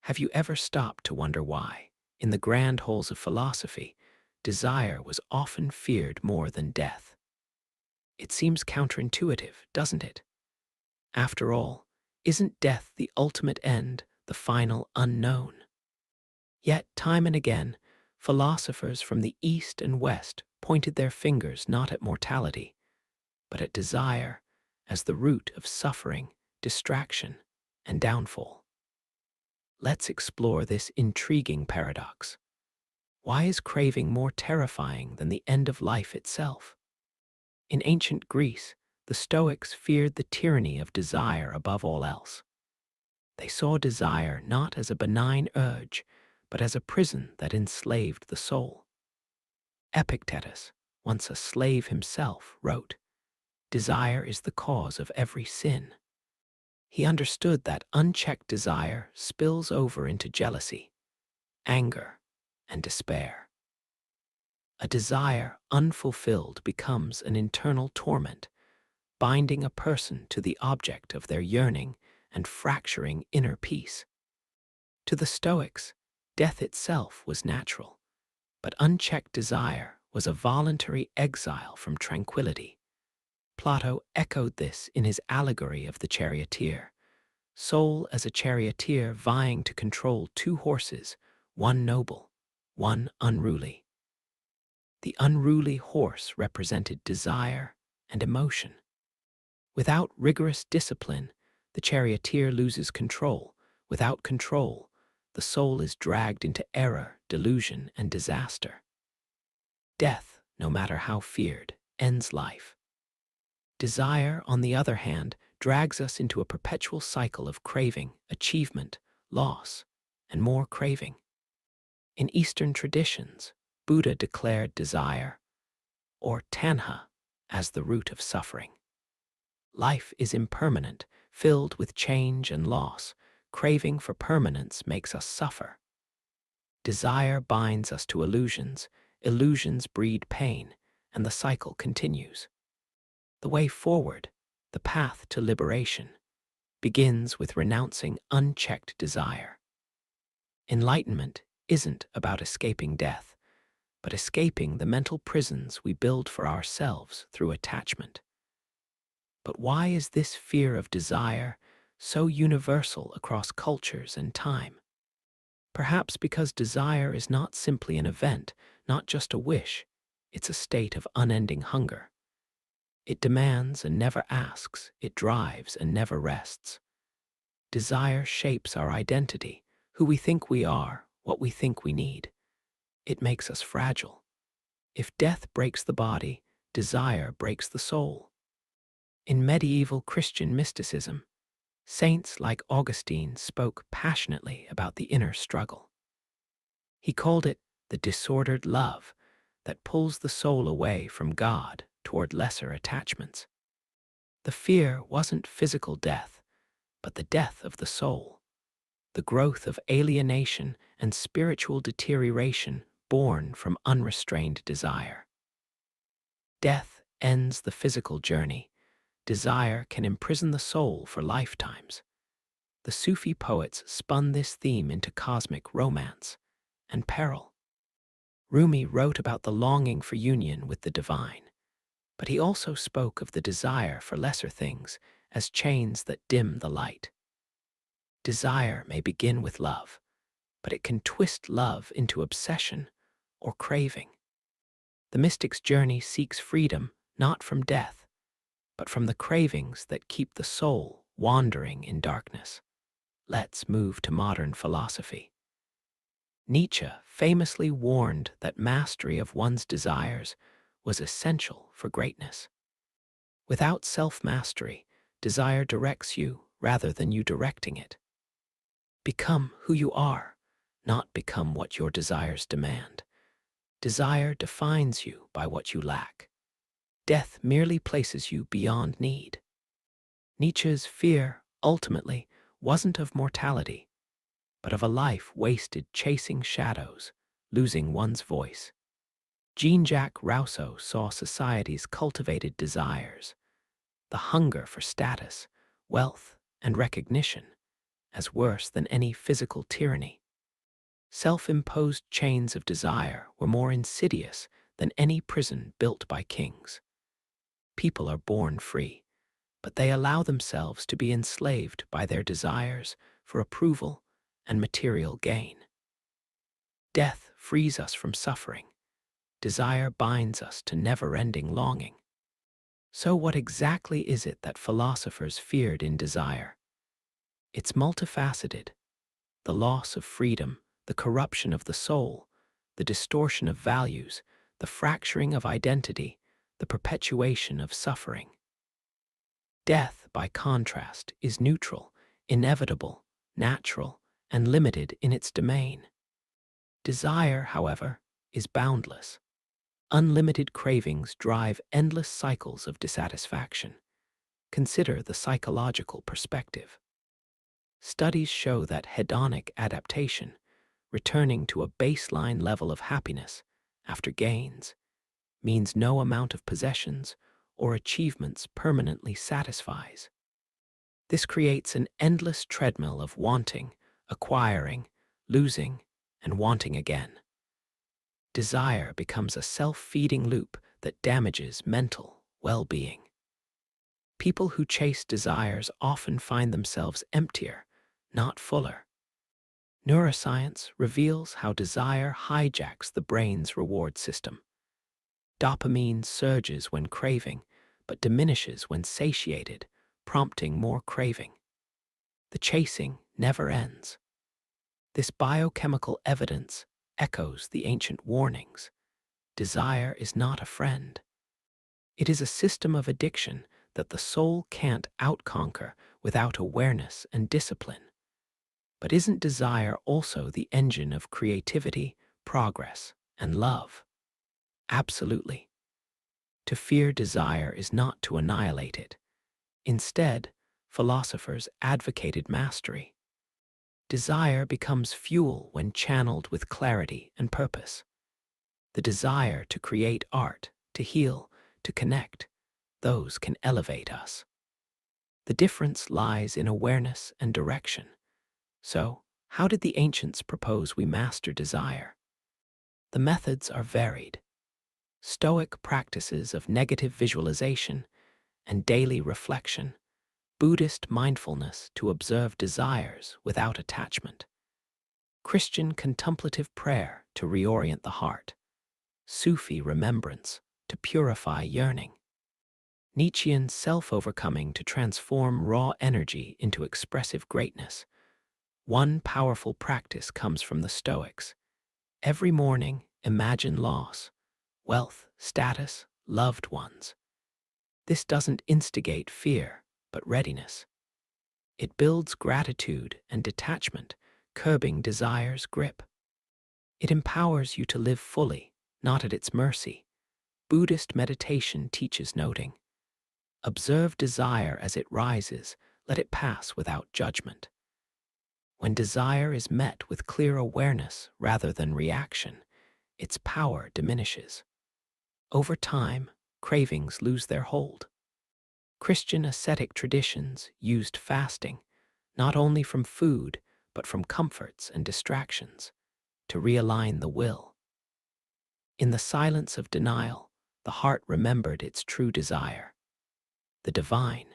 Have you ever stopped to wonder why, in the grand halls of philosophy, desire was often feared more than death? It seems counterintuitive, doesn't it? After all, isn't death the ultimate end, the final unknown? Yet, time and again, philosophers from the East and West pointed their fingers not at mortality, but at desire as the root of suffering, distraction, and downfall. Let's explore this intriguing paradox. Why is craving more terrifying than the end of life itself? In ancient Greece, the Stoics feared the tyranny of desire above all else. They saw desire not as a benign urge, but as a prison that enslaved the soul. Epictetus, once a slave himself, wrote, "Desire is the cause of every sin." He understood that unchecked desire spills over into jealousy, anger, and despair. A desire unfulfilled becomes an internal torment, binding a person to the object of their yearning and fracturing inner peace. To the Stoics, death itself was natural, but unchecked desire was a voluntary exile from tranquility. Plato echoed this in his allegory of the charioteer, soul as a charioteer vying to control two horses, one noble, one unruly. The unruly horse represented desire and emotion. Without rigorous discipline, the charioteer loses control. Without control, the soul is dragged into error, delusion, and disaster. Death, no matter how feared, ends life. Desire, on the other hand, drags us into a perpetual cycle of craving, achievement, loss, and more craving. In Eastern traditions, Buddha declared desire, or tanha, as the root of suffering. Life is impermanent, filled with change and loss. Craving for permanence makes us suffer. Desire binds us to illusions, illusions breed pain, and the cycle continues. The way forward, the path to liberation, begins with renouncing unchecked desire. Enlightenment isn't about escaping death, but escaping the mental prisons we build for ourselves through attachment. But why is this fear of desire so universal across cultures and time? Perhaps because desire is not simply an event, not just a wish, it's a state of unending hunger. It demands and never asks, it drives and never rests. Desire shapes our identity, who we think we are, what we think we need. It makes us fragile. If death breaks the body, desire breaks the soul. In medieval Christian mysticism, saints like Augustine spoke passionately about the inner struggle. He called it the disordered love that pulls the soul away from God toward lesser attachments. The fear wasn't physical death, but the death of the soul, the growth of alienation and spiritual deterioration born from unrestrained desire. Death ends the physical journey. Desire can imprison the soul for lifetimes. The Sufi poets spun this theme into cosmic romance and peril. Rumi wrote about the longing for union with the divine, but he also spoke of the desire for lesser things as chains that dim the light. Desire may begin with love, but it can twist love into obsession or craving. The mystic's journey seeks freedom not from death, but from the cravings that keep the soul wandering in darkness. Let's move to modern philosophy. Nietzsche famously warned that mastery of one's desires was essential for greatness. Without self-mastery, desire directs you rather than you directing it. Become who you are, not become what your desires demand. Desire defines you by what you lack. Death merely places you beyond need. Nietzsche's fear, ultimately, wasn't of mortality, but of a life wasted chasing shadows, losing one's voice. Jean-Jacques Rousseau saw society's cultivated desires, the hunger for status, wealth, and recognition, as worse than any physical tyranny. Self-imposed chains of desire were more insidious than any prison built by kings. People are born free, but they allow themselves to be enslaved by their desires for approval and material gain. Death frees us from suffering. Desire binds us to never-ending longing. So what exactly is it that philosophers feared in desire? It's multifaceted: the loss of freedom, the corruption of the soul, the distortion of values, the fracturing of identity, the perpetuation of suffering. Death, by contrast, is neutral, inevitable, natural, and limited in its domain. Desire, however, is boundless. Unlimited cravings drive endless cycles of dissatisfaction. Consider the psychological perspective. Studies show that hedonic adaptation, returning to a baseline level of happiness after gains, means no amount of possessions or achievements permanently satisfies. This creates an endless treadmill of wanting, acquiring, losing, and wanting again. Desire becomes a self-feeding loop that damages mental well-being. People who chase desires often find themselves emptier, not fuller. Neuroscience reveals how desire hijacks the brain's reward system. Dopamine surges when craving, but diminishes when satiated, prompting more craving. The chasing never ends. This biochemical evidence echoes the ancient warnings. Desire is not a friend. It is a system of addiction that the soul can't outconquer without awareness and discipline. But isn't desire also the engine of creativity, progress, and love? Absolutely. To fear desire is not to annihilate it. Instead, philosophers advocated mastery. Desire becomes fuel when channeled with clarity and purpose. The desire to create art, to heal, to connect, those can elevate us. The difference lies in awareness and direction. So, how did the ancients propose we master desire? The methods are varied. Stoic practices of negative visualization and daily reflection, Buddhist mindfulness to observe desires without attachment, Christian contemplative prayer to reorient the heart, Sufi remembrance to purify yearning, Nietzschean self-overcoming to transform raw energy into expressive greatness. One powerful practice comes from the Stoics. Every morning, imagine loss, wealth, status, loved ones. This doesn't instigate fear, but readiness. It builds gratitude and detachment, curbing desire's grip. It empowers you to live fully, not at its mercy. Buddhist meditation teaches noting. Observe desire as it rises, let it pass without judgment. When desire is met with clear awareness rather than reaction, its power diminishes. Over time, cravings lose their hold. Christian ascetic traditions used fasting, not only from food, but from comforts and distractions, to realign the will. In the silence of denial, the heart remembered its true desire. The divine,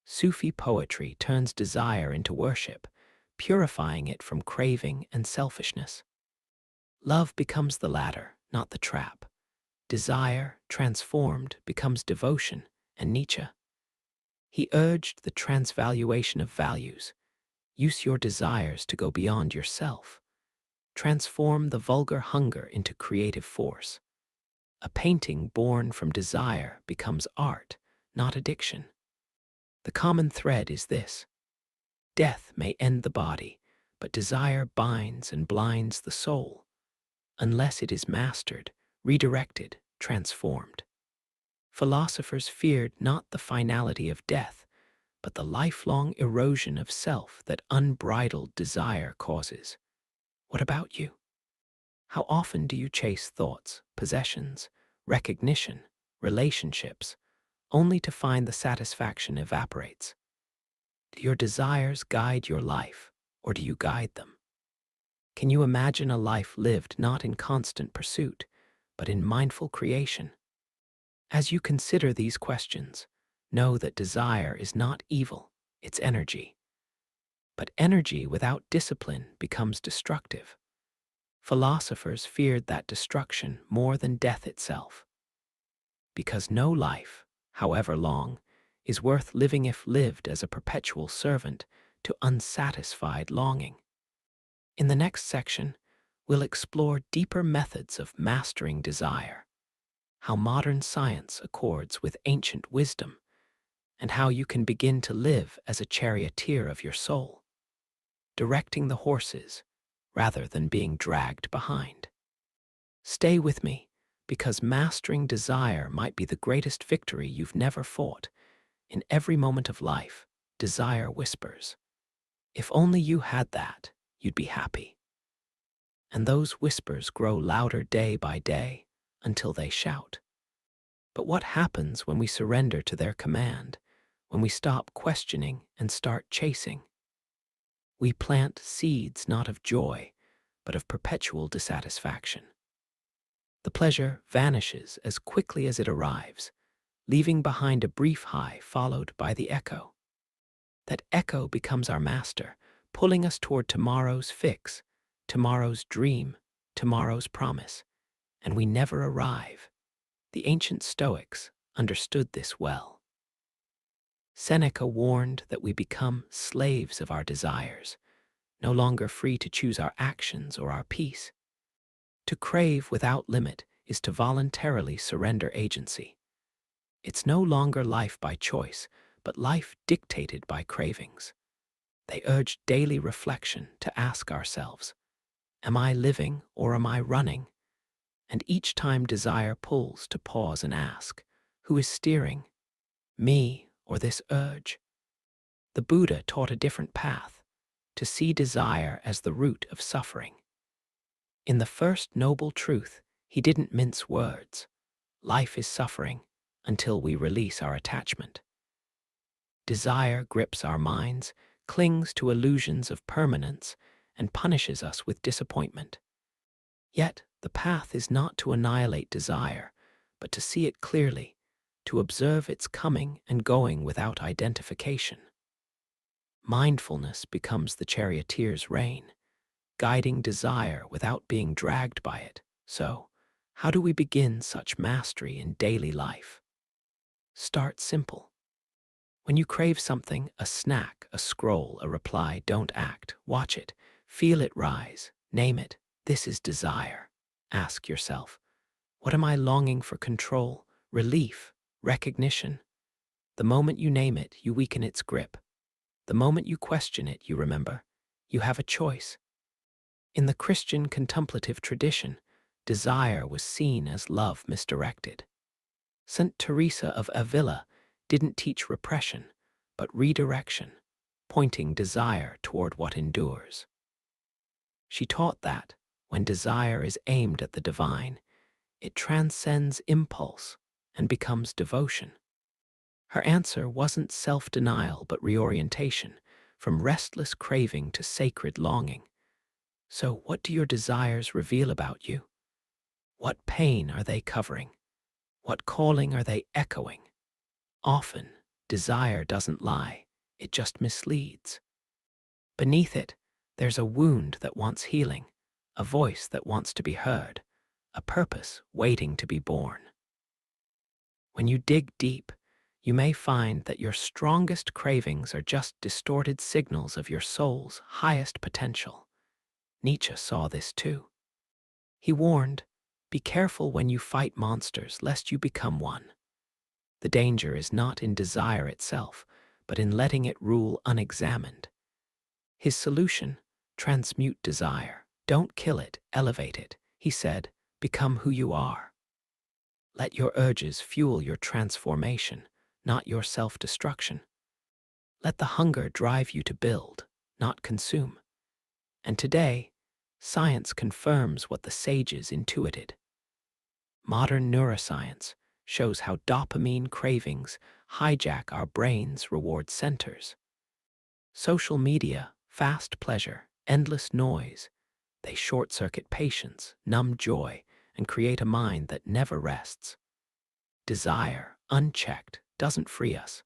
Sufi poetry turns desire into worship, purifying it from craving and selfishness. Love becomes the ladder, not the trap. Desire, transformed, becomes devotion, and Nietzsche. He urged the transvaluation of values. Use your desires to go beyond yourself. Transform the vulgar hunger into creative force. A painting born from desire becomes art, not addiction. The common thread is this: death may end the body, but desire binds and blinds the soul, unless it is mastered, redirected, transformed. Philosophers feared not the finality of death, but the lifelong erosion of self that unbridled desire causes. What about you? How often do you chase thoughts, possessions, recognition, relationships, only to find the satisfaction evaporates? Do your desires guide your life, or do you guide them? Can you imagine a life lived not in constant pursuit, but in mindful creation? As you consider these questions, know that desire is not evil, it's energy. But energy without discipline becomes destructive. Philosophers feared that destruction more than death itself. Because no life, however long, is worth living if lived as a perpetual servant to unsatisfied longing. In the next section, we'll explore deeper methods of mastering desire, how modern science accords with ancient wisdom, and how you can begin to live as a charioteer of your soul, directing the horses rather than being dragged behind. Stay with me, because mastering desire might be the greatest victory you've never fought. In every moment of life, desire whispers, "If only you had that, you'd be happy." And those whispers grow louder day by day until they shout. But what happens when we surrender to their command, when we stop questioning and start chasing? We plant seeds not of joy, but of perpetual dissatisfaction. The pleasure vanishes as quickly as it arrives, leaving behind a brief high followed by the echo. That echo becomes our master, pulling us toward tomorrow's fix, tomorrow's dream, tomorrow's promise, and we never arrive. The ancient Stoics understood this well. Seneca warned that we become slaves of our desires, no longer free to choose our actions or our peace. To crave without limit is to voluntarily surrender agency. It's no longer life by choice, but life dictated by cravings. They urge daily reflection to ask ourselves, am I living or am I running? And each time desire pulls to pause and ask, who is steering? Me or this urge? The Buddha taught a different path, to see desire as the root of suffering. In the first noble truth, he didn't mince words. Life is suffering until we release our attachment. Desire grips our minds, clings to illusions of permanence, and punishes us with disappointment. Yet, the path is not to annihilate desire, but to see it clearly, to observe its coming and going without identification. Mindfulness becomes the charioteer's rein, guiding desire without being dragged by it. So, how do we begin such mastery in daily life? Start simple. When you crave something, a snack, a scroll, a reply, don't act. Watch it. Feel it rise. Name it. This is desire. Ask yourself, what am I longing for? Control, relief, recognition? The moment you name it, you weaken its grip. The moment you question it, you remember, you have a choice. In the Christian contemplative tradition, desire was seen as love misdirected. St. Teresa of Avila didn't teach repression, but redirection, pointing desire toward what endures. She taught that, when desire is aimed at the divine, it transcends impulse and becomes devotion. Her answer wasn't self-denial but reorientation, from restless craving to sacred longing. So what do your desires reveal about you? What pain are they covering? What calling are they echoing? Often, desire doesn't lie, it just misleads. Beneath it, there's a wound that wants healing, a voice that wants to be heard, a purpose waiting to be born. When you dig deep, you may find that your strongest cravings are just distorted signals of your soul's highest potential. Nietzsche saw this too. He warned, be careful when you fight monsters lest you become one. The danger is not in desire itself, but in letting it rule unexamined. His solution, transmute desire. Don't kill it, elevate it. He said, become who you are. Let your urges fuel your transformation, not your self-destruction. Let the hunger drive you to build, not consume. And today, science confirms what the sages intuited. Modern neuroscience shows how dopamine cravings hijack our brain's reward centers. Social media Fast pleasure, endless noise, they short-circuit patience, numb joy, and create a mind that never rests. Desire, unchecked, doesn't free us.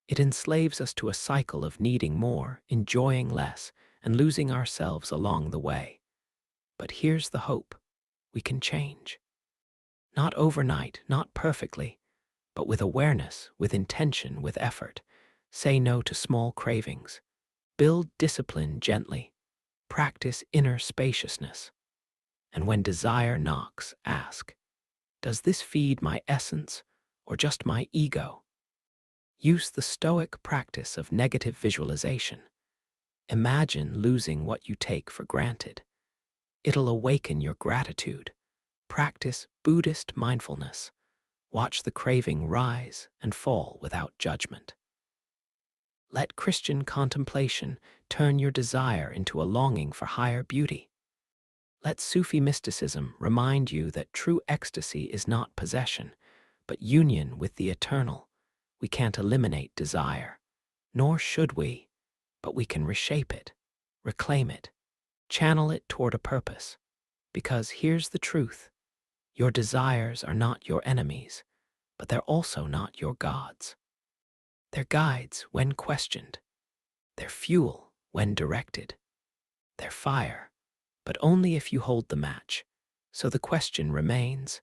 It enslaves us to a cycle of needing more, enjoying less, and losing ourselves along the way. But here's the hope. We can change. Not overnight, not perfectly, but with awareness, with intention, with effort. Say no to small cravings. Build discipline gently. Practice inner spaciousness. And when desire knocks, ask, does this feed my essence or just my ego? Use the Stoic practice of negative visualization. Imagine losing what you take for granted. It'll awaken your gratitude. Practice Buddhist mindfulness. Watch the craving rise and fall without judgment. Let Christian contemplation turn your desire into a longing for higher beauty. Let Sufi mysticism remind you that true ecstasy is not possession, but union with the eternal. We can't eliminate desire, nor should we, but we can reshape it, reclaim it, channel it toward a purpose. Because here's the truth. Your desires are not your enemies, but they're also not your gods. They're guides when questioned. They're fuel when directed. They're fire, but only if you hold the match. So the question remains,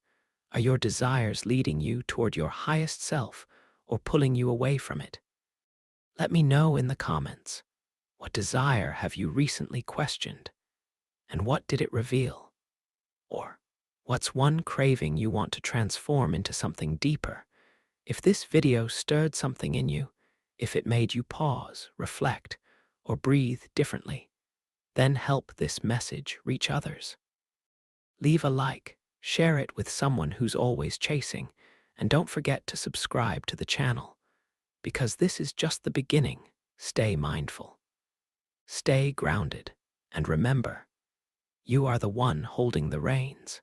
are your desires leading you toward your highest self or pulling you away from it? Let me know in the comments. What desire have you recently questioned? And what did it reveal? Or what's one craving you want to transform into something deeper? If this video stirred something in you, if it made you pause, reflect, or breathe differently, then help this message reach others. Leave a like, share it with someone who's always chasing, and don't forget to subscribe to the channel. Because this is just the beginning. Stay mindful. Stay grounded. And remember, you are the one holding the reins.